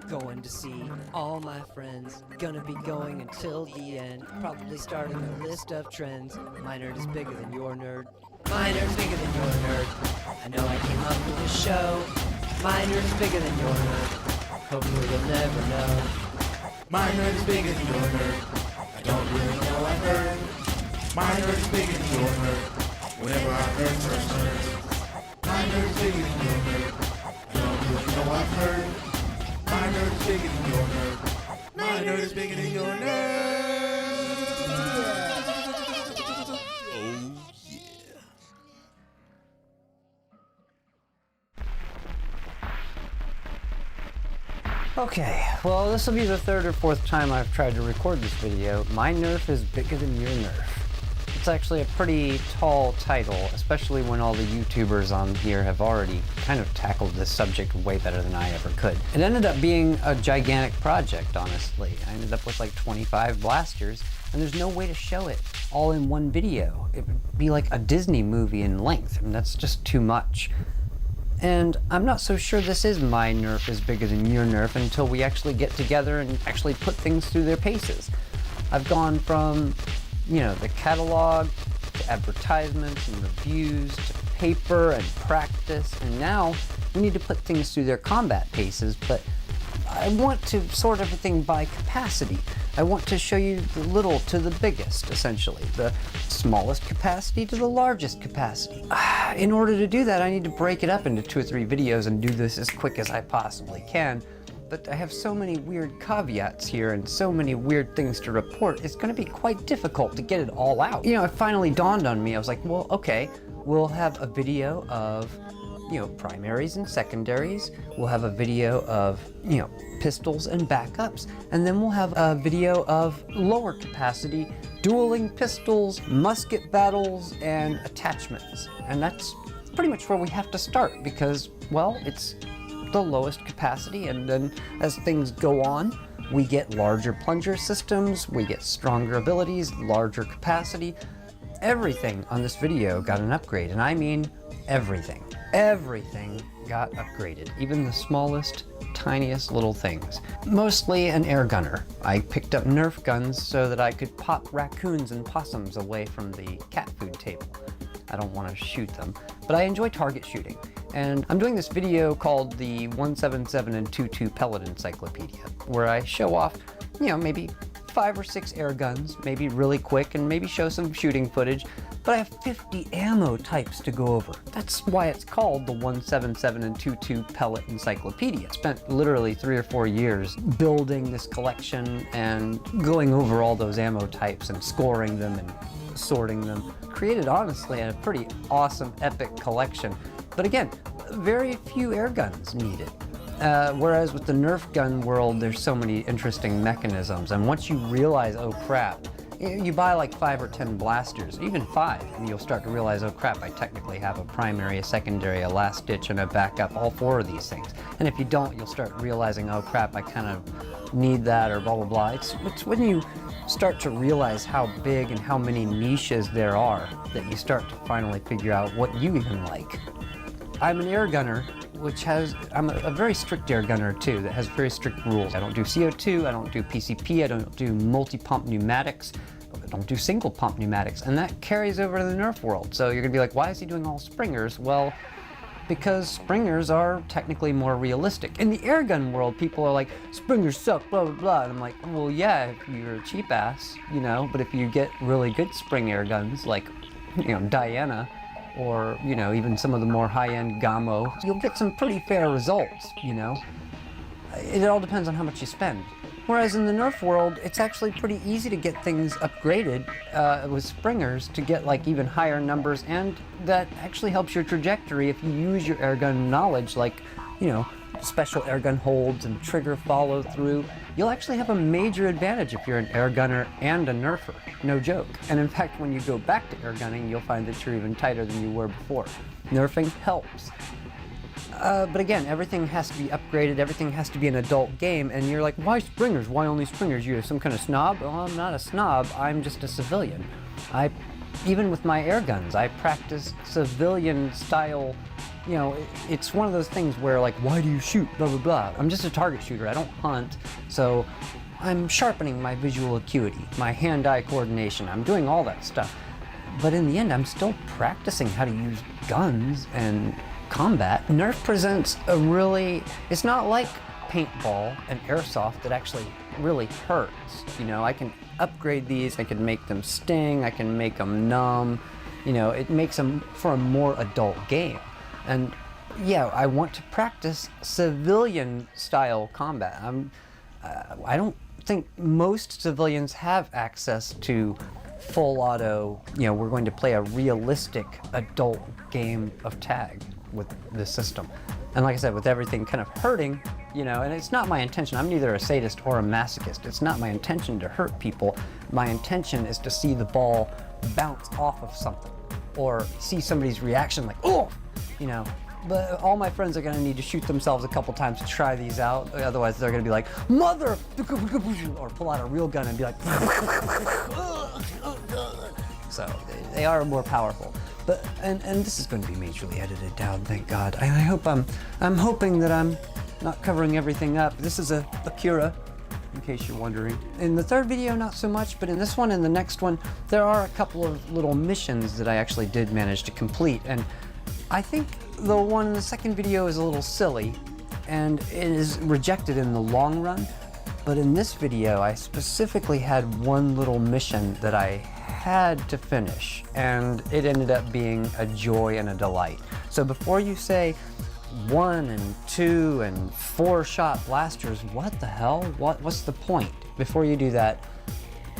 Going to see all my friends. Gonna be going until the end. Probably starting a list of trends. My nerd is bigger than your nerd. My nerd's bigger than your nerd. I know I came up with this show. My nerd's bigger than your nerd. Hopefully you'll never know. My nerd is bigger than your nerd. I don't really know, I've heard. My nerd is bigger than your nerd. Whenever I heard first nerd. My nerd is bigger than your nerd. I don't really know, I've heard. My nerd is bigger than your nerd. My nerd is bigger than your nerd. Oh yeah. Okay, well this will be the third or fourth time I've tried to record this video. My Nerf is bigger than your Nerf. It's actually a pretty tall title, especially when all the YouTubers on here have already kind of tackled this subject way better than I ever could. It ended up being a gigantic project, honestly. I ended up with like 25 blasters, and there's no way to show it all in one video. It would be like a Disney movie in length, and that's just too much. And I'm not so sure this is my Nerf is bigger than your Nerf until we actually get together and actually put things through their paces. I've gone from, you know, the catalog to advertisements and reviews to paper and practice, and now we need to put things through their combat paces, but I want to sort everything by capacity. I want to show you the little to the biggest, essentially. The smallest capacity to the largest capacity. In order to do that, I need to break it up into 2 or 3 videos and do this as quick as I possibly can. But I have so many weird caveats here and so many weird things to report, it's going to be quite difficult to get it all out. You know, it finally dawned on me. I was like, well, okay, we'll have a video of, you know, primaries and secondaries. We'll have a video of, you know, pistols and backups. And then we'll have a video of lower capacity dueling pistols, musket battles, and attachments. And that's pretty much where we have to start because, well, it's the lowest capacity, and then as things go on, we get larger plunger systems, we get stronger abilities, larger capacity. Everything on this video got an upgrade, and I mean everything. Everything got upgraded, even the smallest, tiniest little things. Mostly an air gunner. I picked up Nerf guns so that I could pop raccoons and possums away from the cat food table. I don't want to shoot them, but I enjoy target shooting. And I'm doing this video called the 177 and 22 Pellet Encyclopedia, where I show off, you know, maybe 5 or 6 air guns, maybe really quick, and maybe show some shooting footage, but I have 50 ammo types to go over. That's why it's called the 177 and 22 Pellet Encyclopedia. I spent literally 3 or 4 years building this collection and going over all those ammo types and scoring them and sorting them. Created, honestly, a pretty awesome, epic collection. But again, very few air guns needed. Whereas with the Nerf gun world, there's so many interesting mechanisms. And once you realize, oh crap, you buy like 5 or 10 blasters, even 5, and you'll start to realize, oh crap, I technically have a primary, a secondary, a last ditch, and a backup, all 4 of these things. And if you don't, you'll start realizing, oh crap, I kind of need that, or blah, blah, blah. It's when you start to realize how big and how many niches there are that you start to finally figure out what you even like. I'm an air gunner, I'm a very strict air gunner too, that has very strict rules. I don't do CO2, I don't do PCP, I don't do multi-pump pneumatics, I don't do single pump pneumatics, and that carries over to the Nerf world. So you're gonna be like, why is he doing all springers? Well, because springers are technically more realistic. In the air gun world, people are like, springers suck, blah, blah, blah. And I'm like, well, yeah, if you're a cheap ass, you know, but if you get really good spring air guns, like, you know, Diana, or, you know, even some of the more high-end Gamo, you'll get some pretty fair results, you know. It all depends on how much you spend. Whereas in the Nerf world, it's actually pretty easy to get things upgraded with springers to get like even higher numbers, and that actually helps your trajectory if you use your airgun knowledge, like, you know, special airgun holds and trigger follow through. You'll actually have a major advantage if you're an air gunner and a Nerfer, no joke. And in fact, when you go back to air gunning, you'll find that you're even tighter than you were before. Nerfing helps. But again, everything has to be upgraded, everything has to be an adult game, and you're like, why springers? Why only springers? You're some kind of snob? Well, I'm not a snob, I'm just a civilian. I even with my air guns, I practice civilian style. You know, it's one of those things where like, why do you shoot? Blah, blah, blah. I'm just a target shooter. I don't hunt. So I'm sharpening my visual acuity, my hand-eye coordination. I'm doing all that stuff. But in the end, I'm still practicing how to use guns and combat. Nerf presents a really, it's not like paintball and airsoft that actually really hurts. You know, I can upgrade these, I can make them sting, I can make them numb. You know, it makes them for a more adult game. And yeah, I want to practice civilian style combat. I don't think most civilians have access to full auto, you know, we're going to play a realistic adult game of tag with this system. And like I said, with everything kind of hurting, you know, and it's not my intention. I'm neither a sadist or a masochist. It's not my intention to hurt people. My intention is to see the ball bounce off of something or see somebody's reaction like, oh, you know. But all my friends are going to need to shoot themselves a couple times to try these out. Otherwise, they're going to be like, mother, or pull out a real gun and be like, so they are more powerful. But and this is going to be majorly edited down, thank God. I hope I'm hoping that I'm not covering everything up. This is a Cura, in case you're wondering. In the third video, not so much, but in this one and the next one, there are a couple of little missions that I actually did manage to complete. And I think the one in the second video is a little silly, and it is rejected in the long run. But in this video, I specifically had one little mission that I had to finish, and it ended up being a joy and a delight. So before you say 1 and 2 and 4-shot blasters, what the hell? What's the point? Before you do that,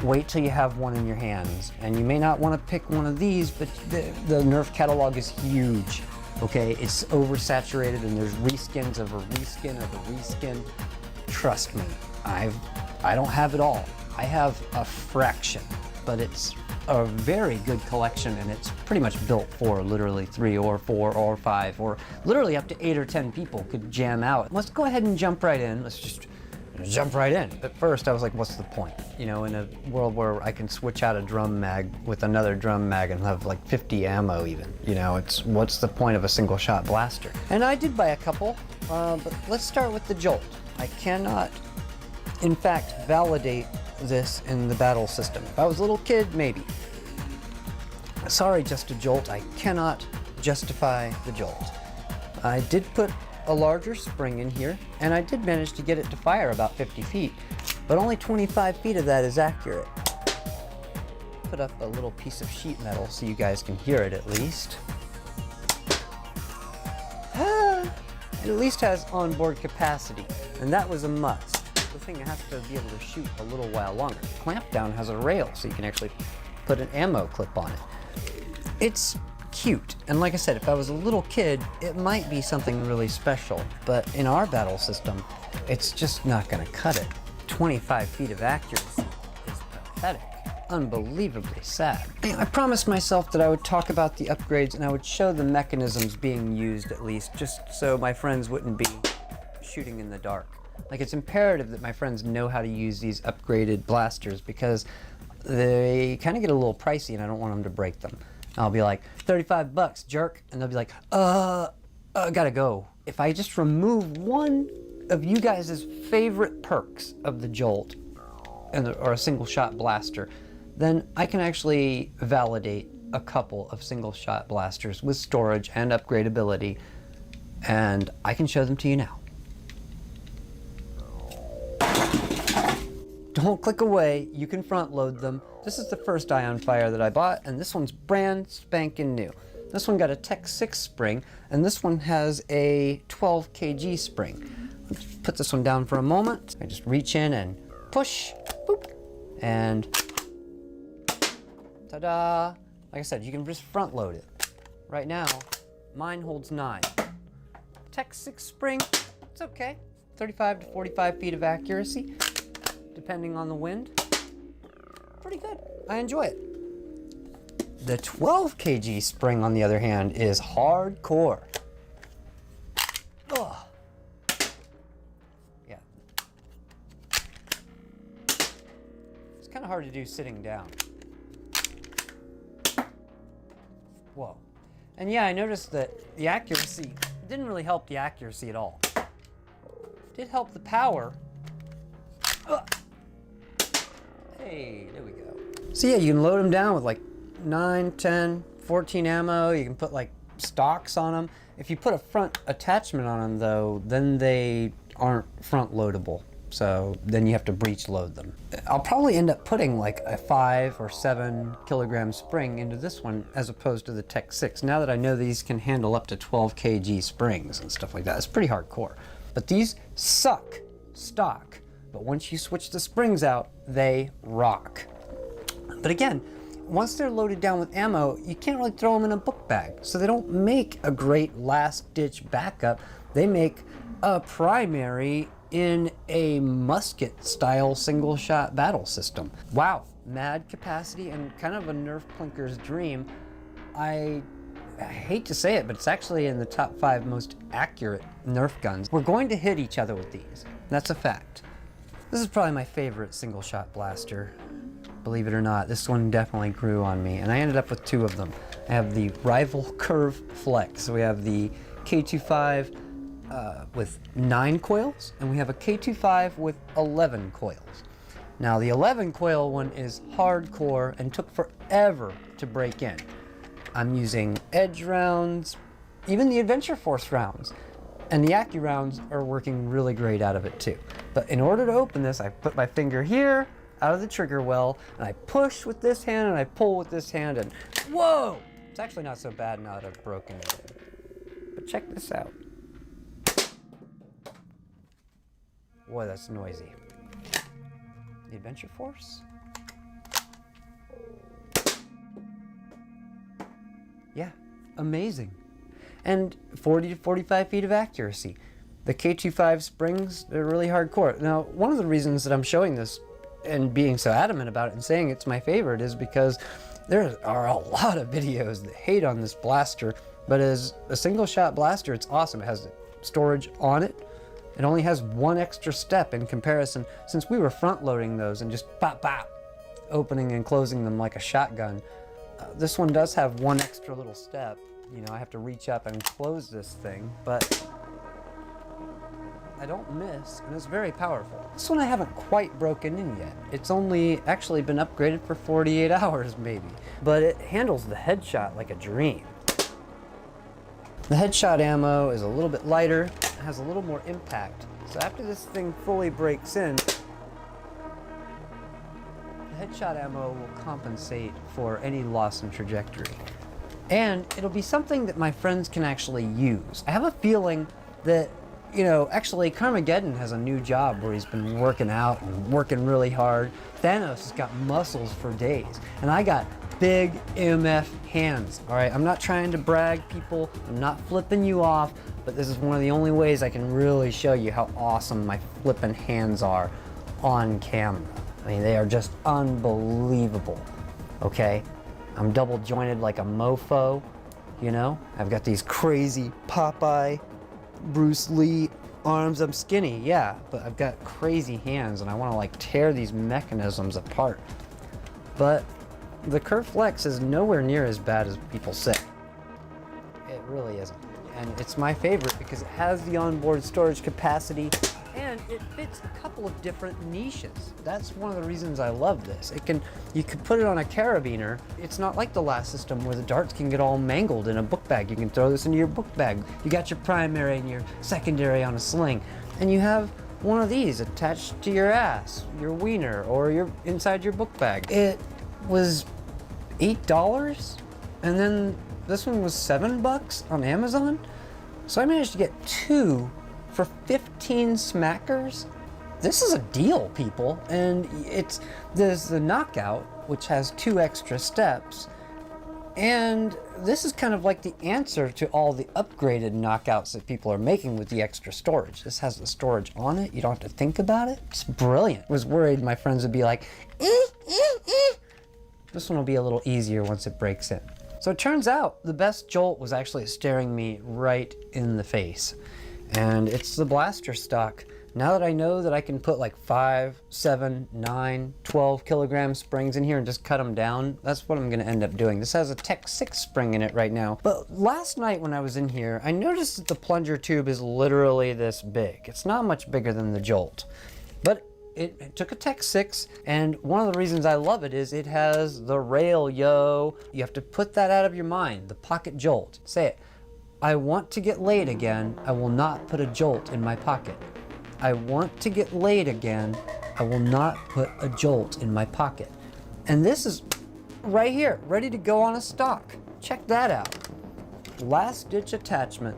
wait till you have one in your hands. And you may not want to pick one of these, but the Nerf catalog is huge. Okay, it's oversaturated and there's reskins of a reskin of a reskin. Trust me, I don't have it all. I have a fraction, but it's a very good collection, and it's pretty much built for literally 3 or 4 or 5 or literally up to 8 or 10 people could jam out. Let's go ahead and jump right in. Let's just jump right in. At first I was like, what's the point? You know, in a world where I can switch out a drum mag with another drum mag and have like 50 ammo even. You know, it's what's the point of a single shot blaster? And I did buy a couple, but let's start with the Jolt. I cannot, in fact, validate this in the battle system. If I was a little kid, maybe. Sorry, just a Jolt. I cannot justify the Jolt. I did put a larger spring in here, and I did manage to get it to fire about 50 feet, but only 25 feet of that is accurate. Put up a little piece of sheet metal so you guys can hear it at least. It at least has onboard capacity, and that was a must. The thing has to be able to shoot a little while longer. The clamp down has a rail, so you can actually put an ammo clip on it. It's cute, and like I said, if I was a little kid, it might be something really special, but in our battle system, it's just not gonna cut it. 25 feet of accuracy is pathetic. Unbelievably sad. I promised myself that I would talk about the upgrades and I would show the mechanisms being used at least, just so my friends wouldn't be shooting in the dark. Like, it's imperative that my friends know how to use these upgraded blasters because they kind of get a little pricey and I don't want them to break them. I'll be like, 35 bucks, jerk. And they'll be like, gotta go. If I just remove one of you guys' favorite perks of the Jolt or a single shot blaster, then I can actually validate a couple of single shot blasters with storage and upgradability, and I can show them to you now. Don't click away, you can front load them. This is the first Ion Fire that I bought, and this one's brand spanking new. This one got a Tech 6 spring, and this one has a 12 kg spring. Let's put this one down for a moment. I just reach in and push, boop, and ta-da! Like I said, you can just front load it. Right now, mine holds 9. Tech 6 spring, it's okay. 35 to 45 feet of accuracy, depending on the wind. Pretty good. I enjoy it. The 12 kg spring, on the other hand, is hardcore. Ugh. Yeah. It's kind of hard to do sitting down. Whoa. And yeah, I noticed that the accuracy didn't really help the accuracy at all. It did help the power. Hey, there we go. So yeah, you can load them down with like 9, 10, 14 ammo. You can put like stocks on them. If you put a front attachment on them though, then they aren't front loadable. So then you have to breech load them. I'll probably end up putting like a 5 or 7 kilogram spring into this one as opposed to the Tech 6. Now that I know these can handle up to 12 kg springs and stuff like that, it's pretty hardcore. But these suck stock. But once you switch the springs out, they rock. But again, once they're loaded down with ammo, you can't really throw them in a book bag. So they don't make a great last-ditch backup. They make a primary in a musket-style single-shot battle system. Wow, mad capacity and kind of a Nerf plinker's dream. I hate to say it, but it's actually in the top 5 most accurate Nerf guns. We're going to hit each other with these. That's a fact. This is probably my favorite single-shot blaster. Believe it or not, this one definitely grew on me, and I ended up with 2 of them. I have the Rival Curve Flex. So we have the K25 with 9 coils, and we have a K25 with 11 coils. Now the 11 coil one is hardcore and took forever to break in. I'm using Edge rounds, even the Adventure Force rounds, and the Accu rounds are working really great out of it too. But in order to open this, I put my finger here, out of the trigger well, and I push with this hand and I pull with this hand, and whoa! It's actually not so bad now that I've broken it. But check this out. Boy, that's noisy. The Adventure Force? Yeah, amazing. And 40 to 45 feet of accuracy. The K25 springs, they're really hardcore. Now, one of the reasons that I'm showing this and being so adamant about it and saying it's my favorite is because there are a lot of videos that hate on this blaster, but as a single shot blaster, it's awesome. It has storage on it. It only has 1 extra step in comparison, since we were front loading those and just pop, pop, opening and closing them like a shotgun. This one does have 1 extra little step. You know, I have to reach up and close this thing, but I don't miss, and it's very powerful. This one I haven't quite broken in yet. It's only actually been upgraded for 48 hours maybe, but it handles the headshot like a dream. The headshot ammo is a little bit lighter, it has a little more impact. So after this thing fully breaks in, the headshot ammo will compensate for any loss in trajectory. And it'll be something that my friends can actually use. I have a feeling that, you know, actually Carmageddon has a new job where he's been working out and working really hard. Thanos has got muscles for days, and I got big MF hands, all right? I'm not trying to brag, people. I'm not flipping you off, but this is one of the only ways I can really show you how awesome my flipping hands are on camera. I mean, they are just unbelievable, okay? I'm double jointed like a mofo, you know? I've got these crazy Popeye, Bruce Lee arms. I'm skinny, yeah, but I've got crazy hands and I want to like tear these mechanisms apart. But the Curve Flex is nowhere near as bad as people say. It really isn't. And it's my favorite because it has the onboard storage capacity and it fits a couple of different niches. That's one of the reasons I love this. You can put it on a carabiner. It's not like the last system where the darts can get all mangled in a book bag. You can throw this into your book bag. You got your primary and your secondary on a sling. And you have one of these attached to your ass, your wiener, or inside your book bag. It was $8, and then this one was $7 on Amazon. So I managed to get 2 for 15 smackers. This is a deal, people. And there's the Knockout, which has 2 extra steps. And this is kind of like the answer to all the upgraded Knockouts that people are making with the extra storage. This has the storage on it. You don't have to think about it. It's brilliant. I was worried my friends would be like, This one will be a little easier once it breaks in. So it turns out the best jolt was actually staring me right in the face. And it's the blaster stock. Now that I know that I can put like 5, 7, 9, 12 kilogram springs in here and just cut them down, that's what I'm gonna end up doing. This has a Tech 6 spring in it right now. But last night when I was in here, I noticed that the plunger tube is literally this big. It's not much bigger than the Jolt. But it took a Tech 6, and one of the reasons I love it is it has the rail, yo. You have to put that out of your mind, the pocket Jolt. Say it. I want to get laid again. I will not put a Jolt in my pocket. I want to get laid again. I will not put a Jolt in my pocket. And this is right here, ready to go on a stock. Check that out. Last ditch attachment.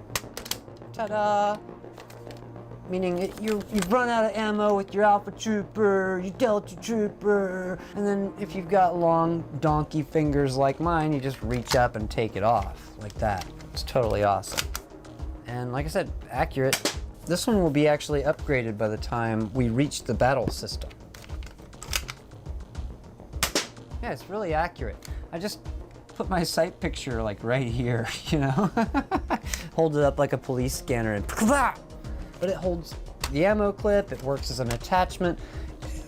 Ta-da! Meaning you've run out of ammo with your Alpha Trooper, your Delta Trooper, and then if you've got long donkey fingers like mine, you just reach up and take it off like that. It's totally awesome. And like I said, accurate. This one will be actually upgraded by the time we reach the battle system. Yeah, it's really accurate. I just put my sight picture like right here, you know? Hold it up like a police scanner and but it holds the ammo clip, it works as an attachment.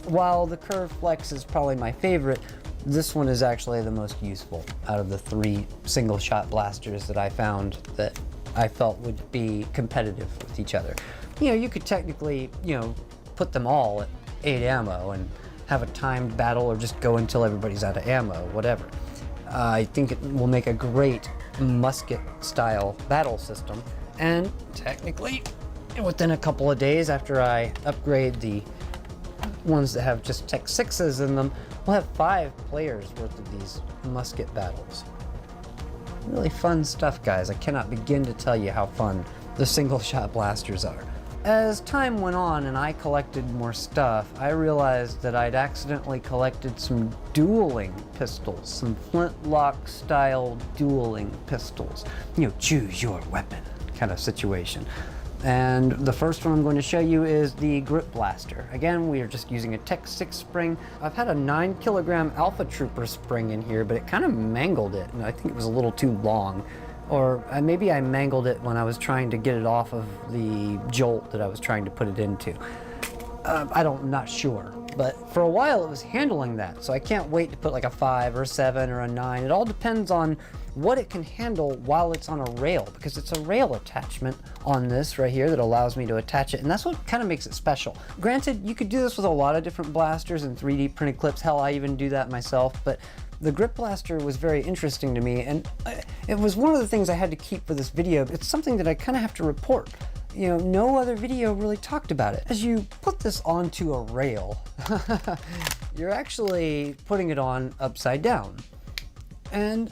While the Curve Flex is probably my favorite, this one is actually the most useful out of the 3 single shot blasters that I found that I felt would be competitive with each other. You know, you could technically, put them all at 8 ammo and have a timed battle or just go until everybody's out of ammo, whatever. I think it will make a great musket style battle system, and technically within a couple of days after I upgrade the ones that have just Tech 6s in them, we'll have 5 players worth of these musket battles. Really fun stuff, guys. I cannot begin to tell you how fun the single shot blasters are. As time went on and I collected more stuff, I realized that I'd accidentally collected some dueling pistols, some flintlock style dueling pistols. Choose your weapon kind of situation. And the first one I'm going to show you is the Grip Blaster. Again, we are just using a Tech 6 spring. I've had a 9 kilogram Alpha Trooper spring in here, but it kind of mangled it, and I think it was a little too long. Or maybe I mangled it when I was trying to get it off of the Jolt that I was trying to put it into. I'm not sure, but for a while it was handling that, so I can't wait to put like a 5 or a 7 or a 9. It all depends on what it can handle while it's on a rail, because it's a rail attachment on this right here that allows me to attach it, and that's what kind of makes it special. Granted, you could do this with a lot of different blasters and 3D printed clips. Hell, I even do that myself, but the Grip Blaster was very interesting to me, and it was one of the things I had to keep for this video. It's something that I kind of have to report. No other video really talked about it. As you put this onto a rail, you're actually putting it on upside down. And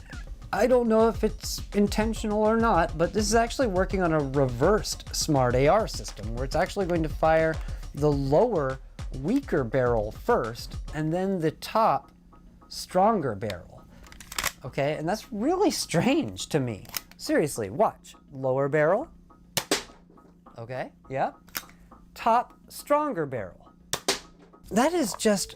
I don't know if it's intentional or not, but this is actually working on a reversed Smart AR system where it's actually going to fire the lower, weaker barrel first, and then the top, stronger barrel. Okay, and that's really strange to me. Seriously, watch. Lower barrel. Okay, yeah. Top, stronger barrel. That is just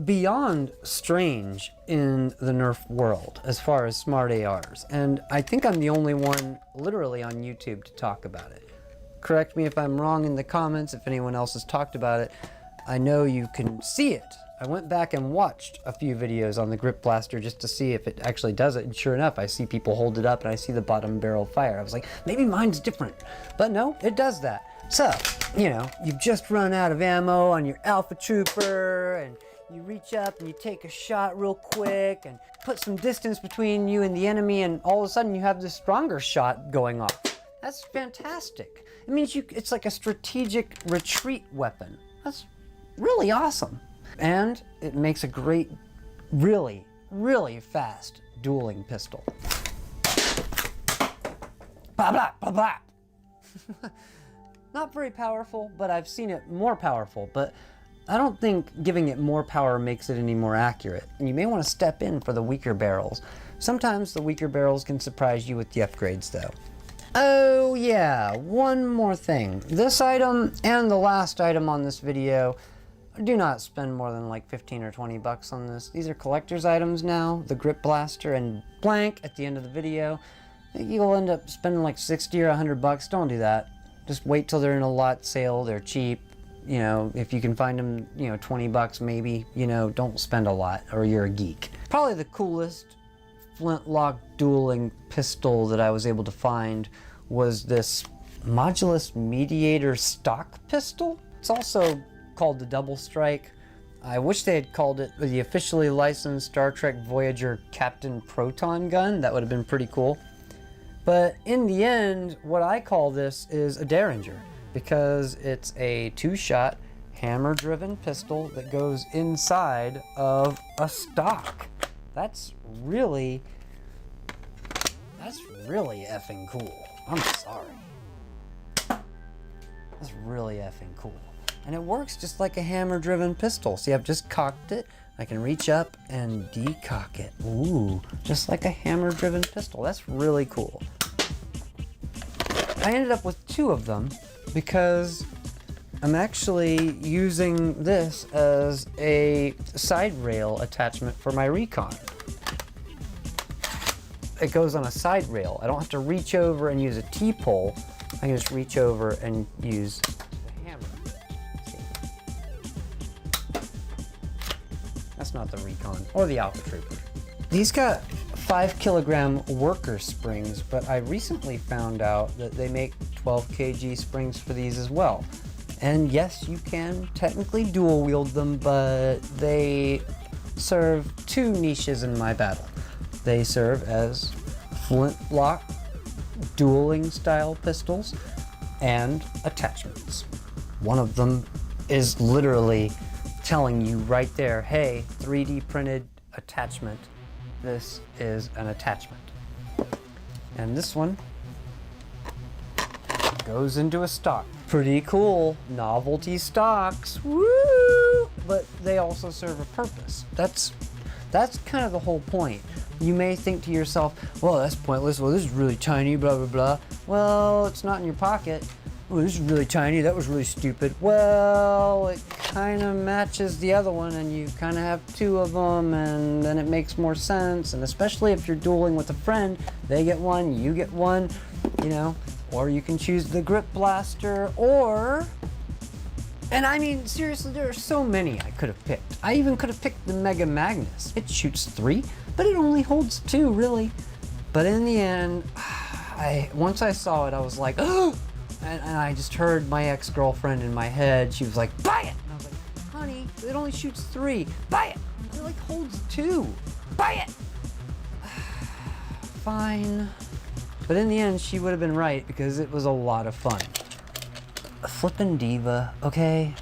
beyond strange in the Nerf world as far as smart ARs, and I think I'm the only one literally on YouTube to talk about it. Correct me if I'm wrong in the comments if anyone else has talked about it. I know you can see it. I went back and watched a few videos on the Grip Blaster just to see if it actually does it, and sure enough I see people hold it up and I see the bottom barrel fire. I was like, maybe mine's different, but no, it does that. So, you've just run out of ammo on your Alpha Trooper, and you reach up and you take a shot real quick and put some distance between you and the enemy, and all of a sudden you have this stronger shot going off. That's fantastic. It means it's like a strategic retreat weapon. That's really awesome. And it makes a great, really, really fast dueling pistol. Blah, blah, blah, blah. Not very powerful, but I've seen it more powerful, but I don't think giving it more power makes it any more accurate, and you may want to step in for the weaker barrels. Sometimes the weaker barrels can surprise you with the upgrades though. Oh yeah, one more thing. This item and the last item on this video, do not spend more than like 15 or 20 bucks on this. These are collector's items now, the Grip Blaster and blank at the end of the video. You'll end up spending like 60 or 100 bucks. Don't do that. Just wait till they're in a lot sale, they're cheap. You know, if you can find them, you know, 20 bucks maybe, you know, don't spend a lot or you're a geek. Probably the coolest flintlock dueling pistol that I was able to find was this Modulus Mediator stock pistol. It's also called the Double Strike. I wish they had called it the officially licensed Star Trek Voyager Captain Proton gun. That would have been pretty cool. But in the end, what I call this is a Derringer, because it's a 2-shot hammer-driven pistol that goes inside of a stock. That's really effing cool. I'm sorry. That's really effing cool. And it works just like a hammer-driven pistol. See, I've just cocked it. I can reach up and decock it. Ooh, just like a hammer-driven pistol. That's really cool. I ended up with 2 of them because I'm actually using this as a side rail attachment for my Recon. It goes on a side rail. I don't have to reach over and use a T-pole. I can just reach over and use the hammer. That's not the Recon or the Alpha Trooper. These got 5 kilogram worker springs, but I recently found out that they make 12 kg springs for these as well. And yes, you can technically dual wield them, but they serve 2 niches in my battle. They serve as flintlock dueling style pistols and attachments. One of them is literally telling you right there, hey, 3D printed attachment. This is an attachment. And this one goes into a stock. Pretty cool. Novelty stocks. Woo! But they also serve a purpose. That's kind of the whole point. You may think to yourself, well, that's pointless. Well, this is really tiny, blah, blah, blah. Well, it's not in your pocket. Oh, this is really tiny. That was really stupid. Well, it kind of matches the other one, and you kind of have 2 of them, and then it makes more sense. And especially if you're dueling with a friend, they get one, you get one, you know. Or you can choose the grip blaster, or... And I mean, seriously, there are so many I could have picked. I even could have picked the Mega Magnus. It shoots 3, but it only holds 2, really. But in the end, once I saw it, I was like, oh! And I just heard my ex-girlfriend in my head. She was like, buy it! And I was like, honey, it only shoots 3. Buy it! It like holds 2. Buy it! Fine. But in the end, she would have been right because it was a lot of fun. A flippin' D.va, okay?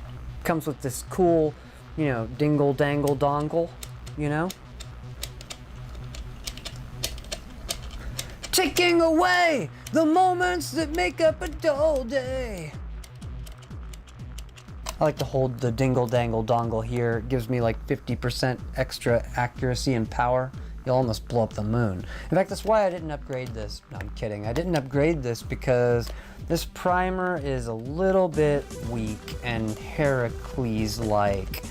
Comes with this cool, you know, dingle dangle dongle, you know? Taking away the moments that make up a dull day. I like to hold the dingle dangle dongle here. It gives me like 50% extra accuracy and power. You'll almost blow up the moon. In fact, that's why I didn't upgrade this. No, I'm kidding. I didn't upgrade this because this primer is a little bit weak and Heracles-like.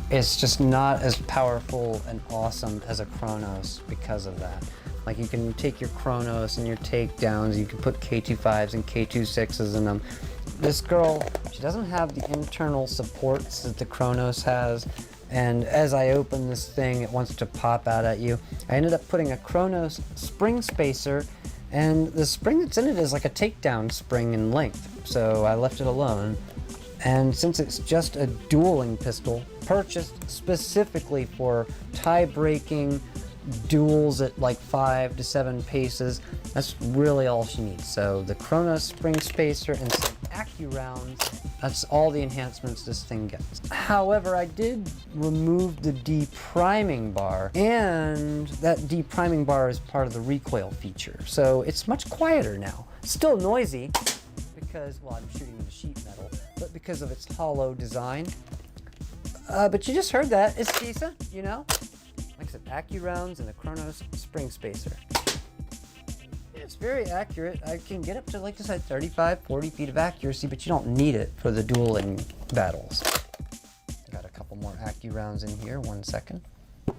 It's just not as powerful and awesome as a Chronos because of that. Like, you can take your Chronos and your takedowns, you can put K25s and K26s in them. This girl, she doesn't have the internal supports that the Chronos has, and as I open this thing, it wants to pop out at you. I ended up putting a Chronos spring spacer, and the spring that's in it is like a takedown spring in length, so I left it alone. And since it's just a dueling pistol, purchased specifically for tie-breaking duels at like 5 to 7 paces, that's really all she needs. So the Chronos spring spacer and some Accu-rounds, that's all the enhancements this thing gets. However, I did remove the depriming bar, and that depriming bar is part of the recoil feature. So it's much quieter now. Still noisy, because, well, I'm shooting into sheet metal, but because of its hollow design. But you just heard that. It's decent, you know? Like I said, Accu-rounds and a Chronos spring spacer. It's very accurate. I can get up to, like I said, 35, 40 feet of accuracy, but you don't need it for the dueling battles. Got a couple more Accu-rounds in here, 1 second. But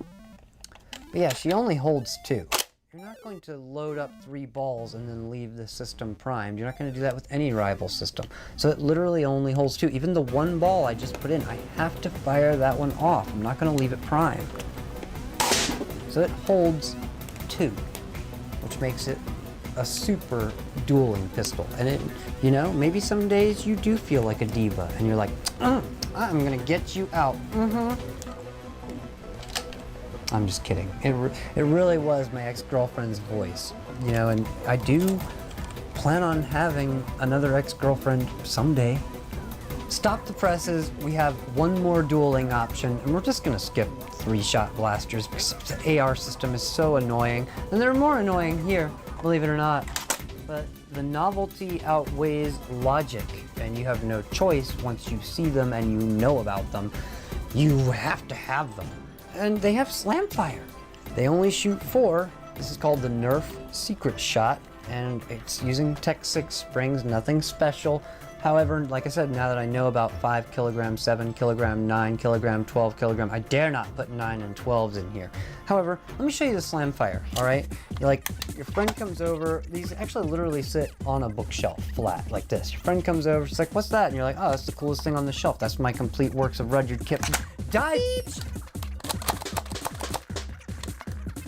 yeah, she only holds 2. You're not not going to load up 3 balls and then leave the system primed. You're not going to do that with any rival system. So it literally only holds 2. Even the 1 ball I just put in, I have to fire that one off. I'm not going to leave it primed. So it holds 2, which makes it a super dueling pistol. And it, you know, maybe some days you do feel like a D.va and you're like, I'm gonna get you out. I'm just kidding. It really was my ex-girlfriend's voice, you know, and I do plan on having another ex-girlfriend someday. Stop the presses. We have one more dueling option, and we're just gonna skip 3-shot blasters because the AR system is so annoying, and they're more annoying here, believe it or not. But the novelty outweighs logic, and you have no choice once you see them and you know about them. You have to have them. And they have slam fire. They only shoot 4. This is called the Nerf Secret Shot, and it's using Tech 6 springs, nothing special. However, like I said, now that I know about 5 kilogram, 7 kilogram, 9 kilogram, 12 kilogram, I dare not put 9 and 12s in here. However, let me show you the slam fire, all right? Like, your friend comes over, these actually literally sit on a bookshelf, flat, like this. Your friend comes over, she's like, what's that? And you're like, oh, that's the coolest thing on the shelf. That's my complete works of Rudyard Kipling. Dive!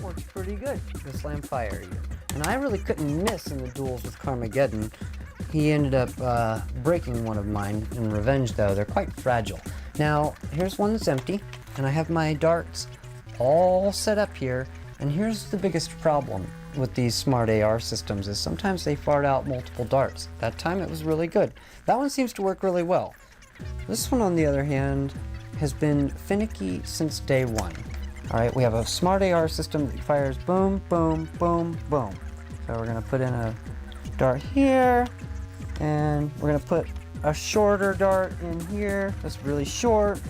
Works pretty good, the slam fire. And I really couldn't miss in the duels with Carmageddon. He ended up breaking one of mine in revenge, though. They're quite fragile. Now, here's one that's empty, and I have my darts all set up here. And here's the biggest problem with these smart AR systems is sometimes they fart out multiple darts. That time it was really good. That one seems to work really well. This one, on the other hand, has been finicky since day 1. All right, we have a smart AR system that fires boom, boom, boom, boom. So we're gonna put in a dart here, and we're gonna put a shorter dart in here. That's really short.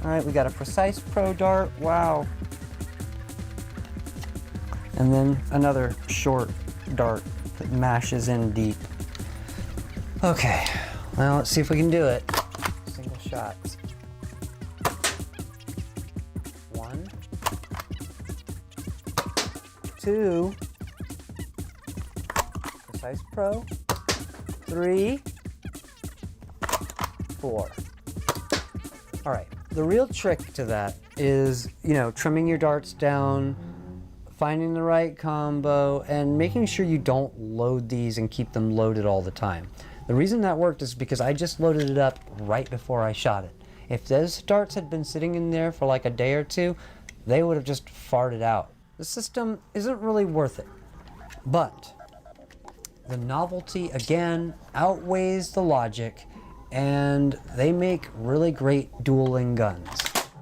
All right, we got a Precise Pro dart, wow. And then another short dart that mashes in deep. Okay, well, let's see if we can do it. Single shots. 1, 2, Precise Pro, 3, 4. All right, the real trick to that is, you know, trimming your darts down, finding the right combo, and making sure you don't load these and keep them loaded all the time. The reason that worked is because I just loaded it up right before I shot it. If those darts had been sitting in there for like a day or 2, they would have just farted out. The system isn't really worth it, but the novelty, again, outweighs the logic, and they make really great dueling guns,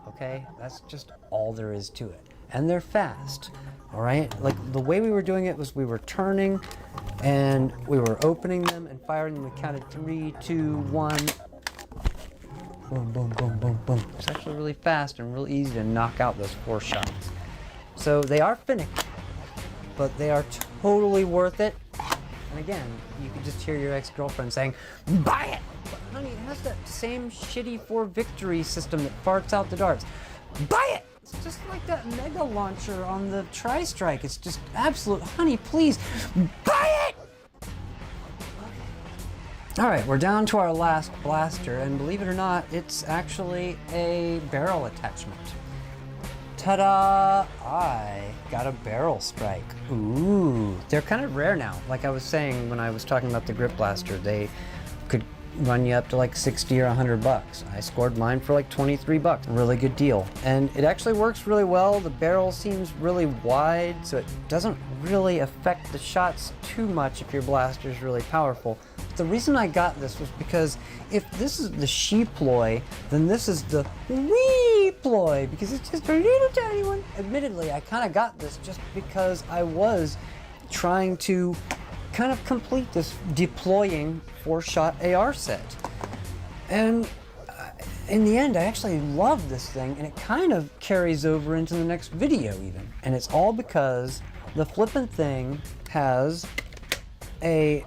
okay? That's just all there is to it. And they're fast, all right? Like, the way we were doing it was we were turning, and we were opening them and firing them. We counted 3, 2, 1. Boom, boom, boom, boom, boom. It's actually really fast and really easy to knock out those 4 shots. So they are finicky, but they are totally worth it. And again, you can just hear your ex-girlfriend saying, buy it! But honey, it has that same shitty 4 victory system that farts out the darts. Buy it! It's just like that mega launcher on the Tri-Strike. It's just absolute, honey, please, buy it! All right, we're down to our last blaster, and believe it or not, it's actually a barrel attachment. Ta-da! I got a barrel strike. Ooh, they're kind of rare now. Like I was saying when I was talking about the grip blaster, they could run you up to like 60 or 100 bucks. I scored mine for like 23 bucks. Really good deal. And it actually works really well. The barrel seems really wide, so it doesn't really affect the shots too much if your blaster is really powerful. The reason I got this was because if this is the she ploy, then this is the wee ploy, because it's just a little tiny one. Admittedly, I kind of got this just because I was trying to kind of complete this deploying 4-shot AR set. And in the end, I actually love this thing, and it kind of carries over into the next video even. And it's all because the flippin' thing has a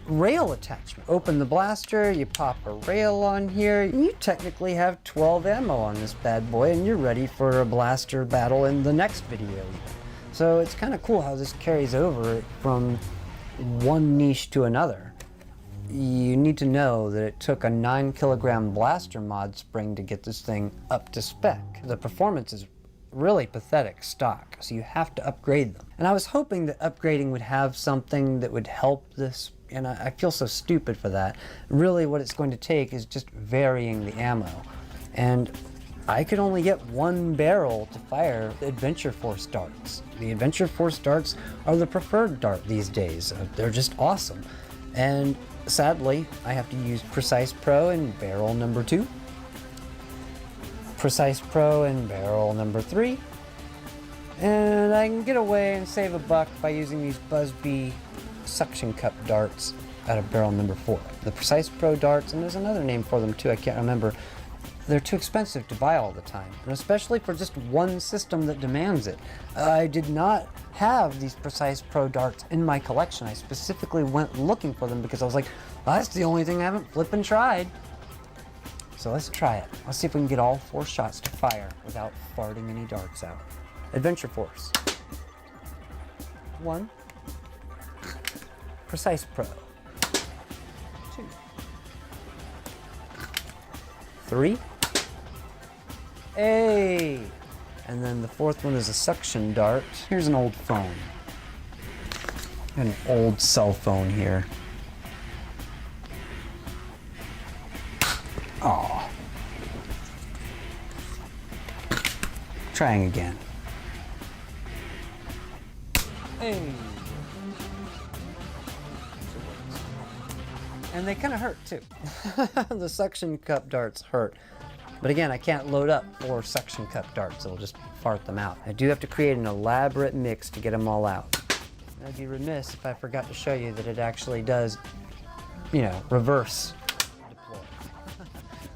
rail attachment. Open the blaster, you pop a rail on here, and you technically have 12 ammo on this bad boy, and you're ready for a blaster battle in the next video even. So it's kind of cool how this carries over from one niche to another. You need to know that it took a 9-kilogram blaster mod spring to get this thing up to spec. The performance is really pathetic stock, so you have to upgrade them. And I was hoping that upgrading would have something that would help this, and I feel so stupid for that. Really what it's going to take is just varying the ammo. And I could only get one barrel to fire the Adventure Force darts. The Adventure Force darts are the preferred dart these days. They're just awesome. And sadly, I have to use Precise Pro in barrel number 2, Precise Pro in barrel number 3, and I can get away and save $1 by using these Buzzbee suction cup darts out of barrel number 4. The Precise Pro darts, and there's another name for them too, I can't remember, they're too expensive to buy all the time, and especially for just one system that demands it. I did not have these Precise Pro darts in my collection. I specifically went looking for them because I was like, well, that's the only thing I haven't flippin' tried. So let's try it. Let's see if we can get all 4 shots to fire without farting any darts out. Adventure Force. 1. Precise Pro. 2. 3. Hey! And then the 4th one is a suction dart. Here's an old phone. An old cell phone here. Oh. Trying again. Hey! And they kind of hurt too. The suction cup darts hurt. But again, I can't load up 4 suction cup darts. It'll just fart them out. I do have to create an elaborate mix to get them all out. I'd be remiss if I forgot to show you that it actually does, reverse deploy.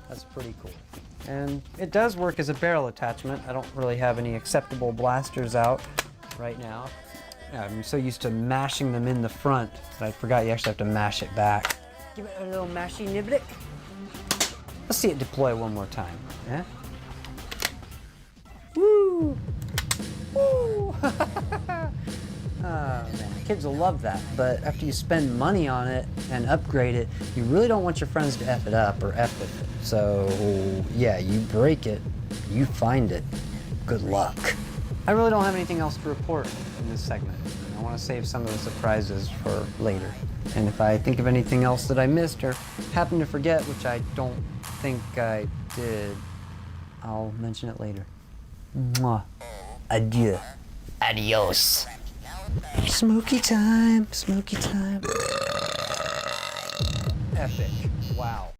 That's pretty cool. And it does work as a barrel attachment. I don't really have any acceptable blasters out right now. I'm so used to mashing them in the front that I forgot you actually have to mash it back. Give it a little mashy nibblick. Let's see it deploy one more time. Yeah? Woo! Woo! Oh man, kids will love that, but after you spend money on it and upgrade it, you really don't want your friends to F it up or F with it. So yeah, you break it, you find it, good luck. I really don't have anything else to report in this segment. I want to save some of the surprises for later. And if I think of anything else that I missed or happen to forget, which I don't think I did, I'll mention it later. Mwah. Adieu. Adios. Smoky time, smoky time. Epic. Wow.